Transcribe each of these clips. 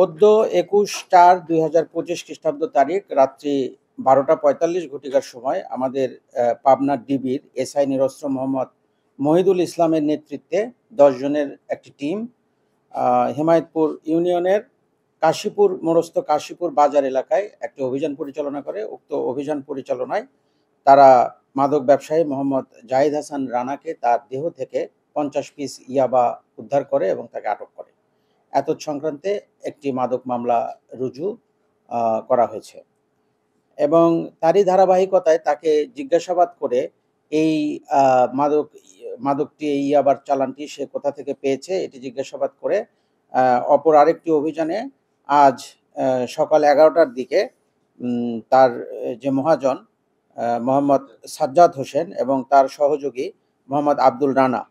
অদ্য 21/4/2025 খ্রিস্টাব্দ তারিখ রাত্রি 12:45 ঘটিকার সময় আমাদের পাবনা ডিবির এসআই নিরস্ত্র মোহাম্মদ মহিদুল ইসলামের নেতৃত্বে 10 জনের একটি টিম হেমায়েতপুর ইউনিয়নের মোরস্ত কাশীপুর বাজার এলাকায় একটি অভিযান পরিচালনা করে। উক্ত অভিযান পরিচালনায় তারা মাদক ব্যবসায়ী মোহাম্মদ জাহিদ হাসান রানাকে তার দেহ থেকে 50 পিস ইয়াবা উদ্ধার করে এবং তাকে আটক করে। এতদ সংক্রান্তে একটি মাদক মামলা রুজু করা হয়েছে এবং তারই ধারাবাহিকতায় তাকে জিজ্ঞাসাবাদ করে এই মাদকটি এই ইয়াবার চালানটি সে কোথা থেকে পেয়েছে এটি জিজ্ঞাসাবাদ করে অপর আরেকটি অভিযানে আজ সকাল 11টার দিকে তার যে মহাজন মোহাম্মদ সাজ্জাদ হোসেন এবং তার সহযোগী মোহাম্মদ আব্দুল রানা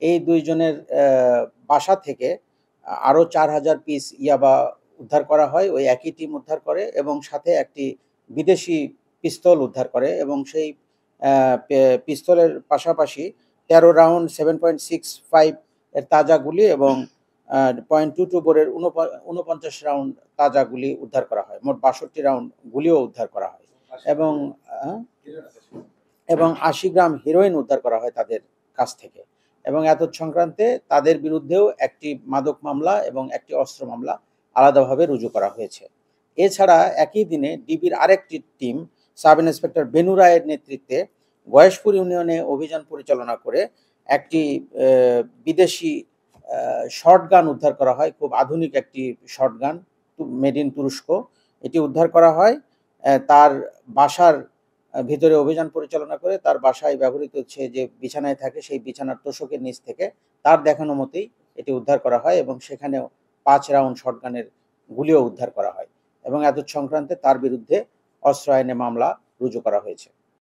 এই দুইজনের বাসা থেকে আরও 4000 পিস ইয়াবা উদ্ধার করা হয়। ওই একই টিম উদ্ধার করে এবং সাথে একটি বিদেশি পিস্তল উদ্ধার করে এবং সেই পিস্তলের পাশাপাশি 13 রাউন্ড 7.65 এর তাজা গুলি এবং .22 বোরের 49 রাউন্ড তাজা গুলি উদ্ধার করা হয়। মোট 62 রাউন্ড গুলিও উদ্ধার করা হয় এবং 80 গ্রাম হেরোইন উদ্ধার করা হয় তাদের কাছ থেকে। এবং এতদ সংক্রান্তে তাদের বিরুদ্ধেও একটি মাদক মামলা এবং একটি অস্ত্র মামলা আলাদাভাবে রুজু করা হয়েছে। এছাড়া একই দিনে ডিবির আরেকটি টিম সাব ইন্সপেক্টর বেনু রায়ের নেতৃত্বে গয়েশপুর ইউনিয়নে অভিযান পরিচালনা করে একটি বিদেশি শর্টগান উদ্ধার করা হয়। খুব আধুনিক একটি শর্টগান, মেড ইন তুরস্ক। এটি উদ্ধার করা হয়। তার বাসার ভিতরে অভিযান পরিচালনা করে তার বাসায় ব্যবহৃত হচ্ছে যে বিছানায় থাকে সেই বিছানার তোষকের নিচ থেকে তার দেখানো মতেই এটি উদ্ধার করা হয় এবং সেখানেও 5 রাউন্ড শটগানের গুলিও উদ্ধার করা হয় এবং এতদ সংক্রান্তে তার বিরুদ্ধে অস্ত্র আইনে মামলা রুজু করা হয়েছে।